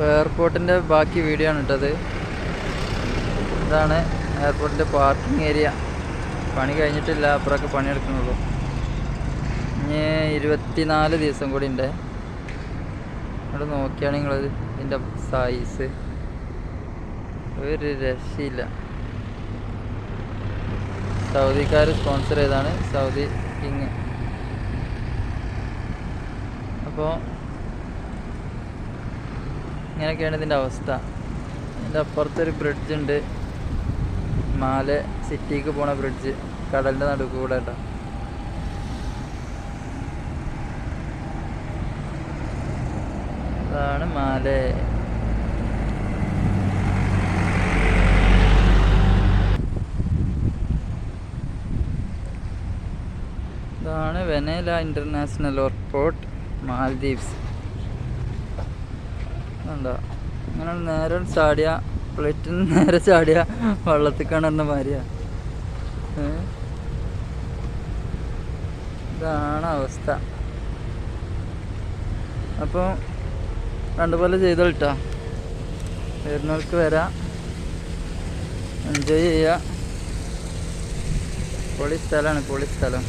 എയർപോർട്ടിൻ്റെ ബാക്കി വീഡിയോ ആണ് ഇട്ടത്. ഇതാണ് എയർപോർട്ടിൻ്റെ പാർക്കിംഗ് ഏരിയ. പണി കഴിഞ്ഞിട്ടില്ല, അപ്പുറമൊക്കെ പണിയെടുക്കണുള്ളൂ. ഇനി 24 ദിവസം കൂടി ഉണ്ട്. അവിടെ നോക്കുകയാണെങ്കിൽ ഇതിൻ്റെ സൈസ് ഒരു രക്ഷയില്ല. സൗദിക്കാർ സ്പോൺസർ ചെയ്താണ്, സൗദി കിങ്. അപ്പോൾ ഇങ്ങനെയൊക്കെയാണ് ഇതിൻ്റെ അവസ്ഥ. ഇതിൻ്റെ അപ്പുറത്തൊരു ബ്രിഡ്ജ് ഉണ്ട്, മാലെ സിറ്റിക്ക് പോണ ബ്രിഡ്ജ്, കടലിൻ്റെ നടുക്ക് കൂടെ കേട്ടോ. അതാണ് മാലെ. ഇതാണ് വെനേല ഇൻ്റർനാഷണൽ എയർപോർട്ട്, മാൽദീവ്സ്. ഉണ്ടോ? അങ്ങനെ നേരെ ചാടിയ പ്ലേറ്റിൽ നേരെ ചാടിയ വെള്ളത്തിൽ കാണുന്ന മാതിരിയാ. ഇതാണ് അവസ്ഥ. അപ്പോൾ രണ്ടുപോലെ ചെയ്തോളിട്ടാ. വരുന്നവർക്ക് വരാം, എൻജോയ് ചെയ്യുക. പൊളി സ്ഥലമാണ്, പൊളി സ്ഥലം.